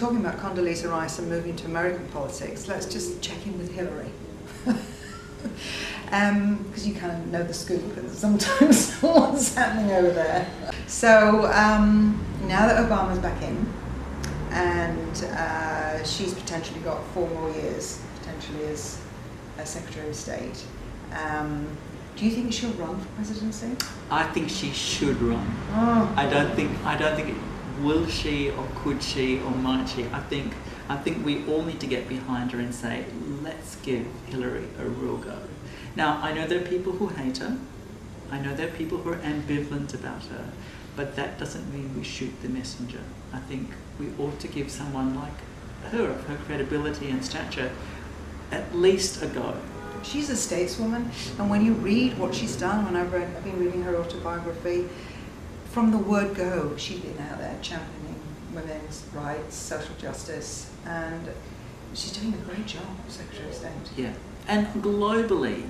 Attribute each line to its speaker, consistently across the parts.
Speaker 1: talking about Condoleezza Rice and moving to American politics, let's just check in with Hillary. Because you kind of know the scoop and sometimes what's happening over there. So now that Obama's back in, and she's potentially got 4 more years, potentially as Secretary of State, do you think she'll run for presidency?
Speaker 2: I think she should run.
Speaker 1: Oh.
Speaker 2: I don't think will she or could she or might she. I think we all need to get behind her and say, let's give Hillary a real go. Now, I know there are people who hate her. I know there are people who are ambivalent about her, but that doesn't mean we shoot the messenger. I think we ought to give someone like her, of her credibility and stature, at least a go.
Speaker 1: She's a stateswoman, and when you read what she's done, I've been reading her autobiography, from the word go, she's been out there championing women's rights, social justice, and she's doing a great job as Secretary of State.
Speaker 2: Yeah, and globally,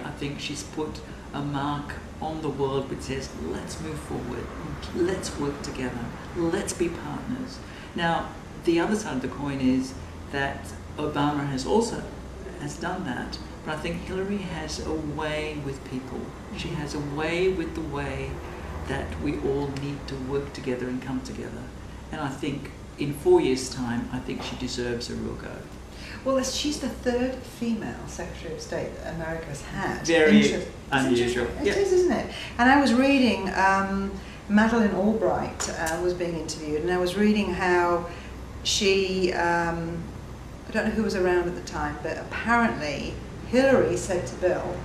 Speaker 2: I think she's put a mark on the world which says, let's move forward, let's work together, let's be partners. Now, the other side of the coin is that Obama has done that, but I think Hillary has a way with people. She has a way with the way that we all need to work together and come together. And I think in 4 years' time, I think she deserves a real go.
Speaker 1: Well, she's the 3rd female Secretary of State that America has had.
Speaker 2: Very unusual.
Speaker 1: It is, isn't it? And I was reading, Madeleine Albright was being interviewed, and I was reading how she, I don't know who was around at the time, but apparently Hillary said to Bill,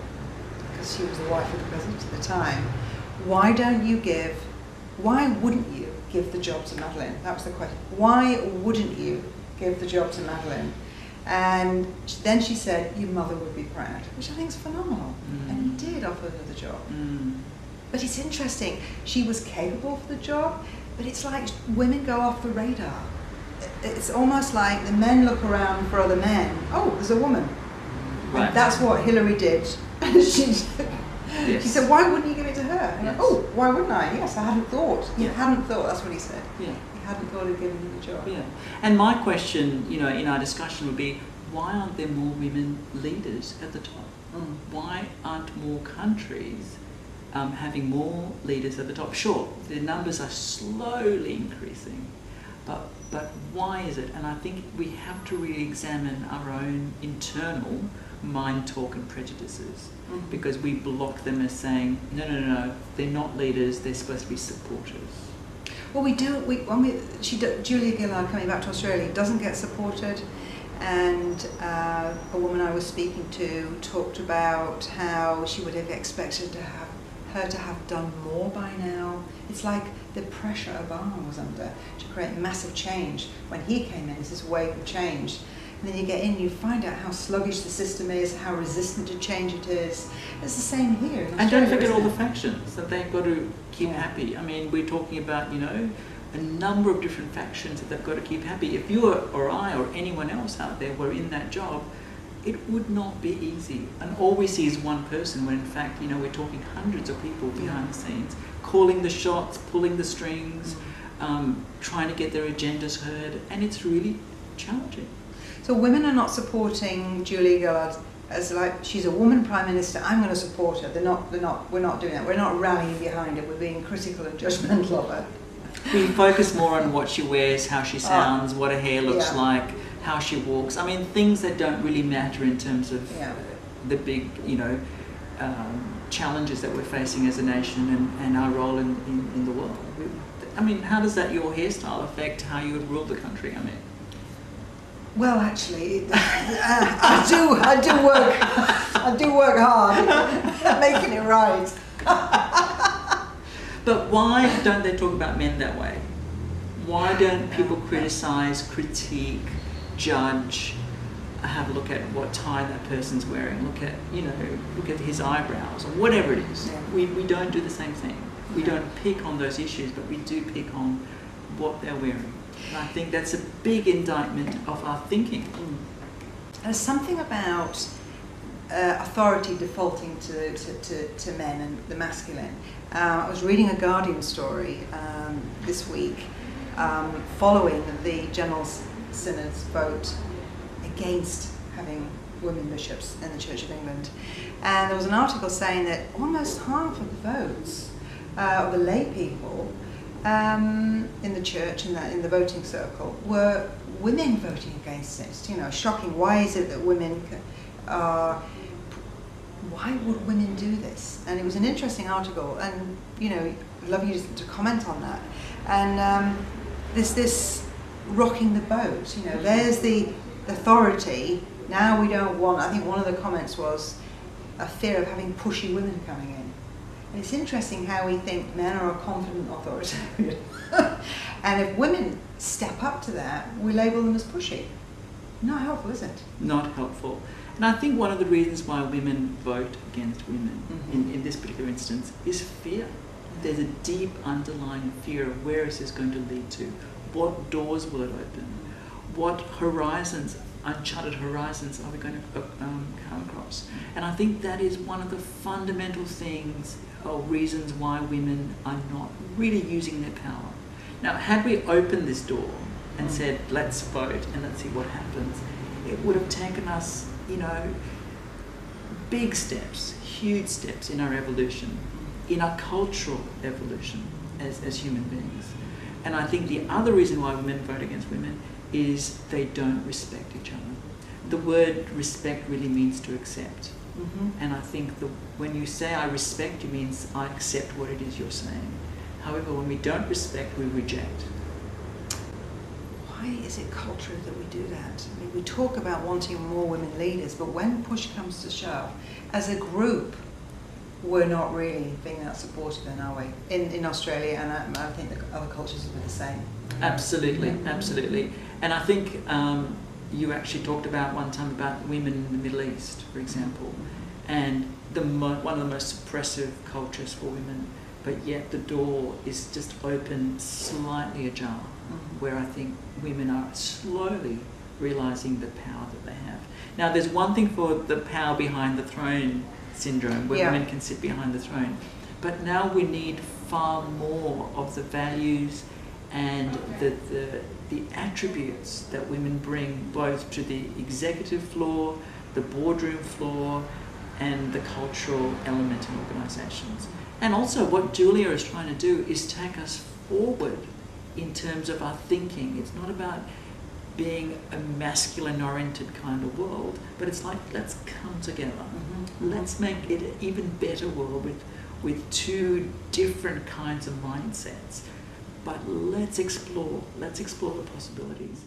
Speaker 1: because she was the wife of the president at the time, why wouldn't you give the job to Madeleine? That was the question. Why wouldn't you give the job to Madeleine? And then she said, your mother would be proud, which I think is phenomenal. And he did offer her the job. But it's interesting, she was capable for the job, but it's like women go off the radar. It's almost like the men look around for other men. Oh, there's a woman.
Speaker 2: Right.
Speaker 1: And that's what Hillary did. She said, why wouldn't you give it to her? And
Speaker 2: Yes.
Speaker 1: oh, why wouldn't I? Yes, I hadn't thought. You
Speaker 2: Yeah.
Speaker 1: hadn't thought, that's what he said.
Speaker 2: Yeah.
Speaker 1: He hadn't thought of giving her the job.
Speaker 2: Yeah. And my question, in our discussion would be, why aren't there more women leaders at the top? Why aren't more countries having more leaders at the top? Sure, the numbers are slowly increasing, but why is it? And I think we have to re-examine our own internal mind talk and prejudices, because we block them as saying, no, they're not leaders, they're supposed to be supporters.
Speaker 1: Well, we do. Julia Gillard, coming back to Australia, doesn't get supported, and a woman I was speaking to talked about how she would have expected her to have done more by now. It's like the pressure Obama was under to create massive change. When he came in, it's this wave of change. And then you get in, you find out how sluggish the system is, how resistant to change it is. It's the same here in Australia.
Speaker 2: And don't forget all the factions that they've got to keep happy. I mean, we're talking about, a number of different factions that they've got to keep happy. If you or I or anyone else out there were in that job, it would not be easy. And all we see is one person, when in fact, we're talking hundreds of people behind the scenes, calling the shots, pulling the strings, trying to get their agendas heard, and it's really challenging.
Speaker 1: So women are not supporting Julia Gillard as like, she's a woman prime minister, I'm going to support her. We're not doing that. We're not rallying behind her. We're being critical and judgmental of her.
Speaker 2: We focus more on what she wears, how she sounds, what her hair looks like, how she walks. I mean, things that don't really matter in terms of the big, challenges that we're facing as a nation and our role in the world. I mean, how does your hairstyle affect how you would rule the country? I mean,
Speaker 1: well, actually, I do work hard at making it right.
Speaker 2: But why don't they talk about men that way? Why don't people criticize, critique, judge, have a look at what tie that person's wearing, look at his eyebrows or whatever it is?
Speaker 1: Yeah.
Speaker 2: We don't do the same thing. We don't pick on those issues, but we do pick on what they're wearing. And I think that's a big indictment of our thinking.
Speaker 1: There's something about authority defaulting to men and the masculine. I was reading a Guardian story this week following the General Synod's vote against having women bishops in the Church of England. And there was an article saying that almost half of the votes of the lay people in the church, in the voting circle, were women voting against it. You know, shocking. Why is it that women are... Why would women do this? And it was an interesting article, and you know, I'd love you to comment on that. And this rocking the boat. You know, there's the authority. Now we don't want. I think one of the comments was a fear of having pushy women coming in. And it's interesting how we think men are a confident authoritarian, and if women step up to that, we label them as pushy. Not helpful, is it?
Speaker 2: Not helpful. And I think one of the reasons why women vote against women in this particular instance is fear. There's a deep underlying fear of where is this going to lead to? What doors will it open? What horizons, uncharted horizons, are we going to come across? And I think that is one of the fundamental things or reasons why women are not really using their power. Now, had we opened this door and said, let's vote and let's see what happens, it would have taken us, you know, big steps, huge steps in our evolution, in our cultural evolution as human beings. And I think the other reason why women vote against women is they don't respect each other. The word respect really means to accept. And I think when you say I respect you means I accept what it is you're saying. However, when we don't respect, we reject.
Speaker 1: Why is it culturally that we do that? I mean, we talk about wanting more women leaders, but when push comes to shove, as a group, we're not really being that supportive, then, are we? In Australia, and I think the other cultures will be the same.
Speaker 2: Absolutely, absolutely. And I think you actually talked about one time about women in the Middle East, for example, and one of the most suppressive cultures for women, but yet the door is just open slightly ajar, where I think women are slowly realising the power that they have. Now, there's one thing for the power behind the throne syndrome, where women can sit behind the throne, but now we need far more of the values and the attributes that women bring both to the executive floor, the boardroom floor, and the cultural element in organisations. And also what Julia is trying to do is take us forward in terms of our thinking. It's not about being a masculine-oriented kind of world, but it's like, let's come together. Let's make it an even better world with two different kinds of mindsets. But let's explore the possibilities.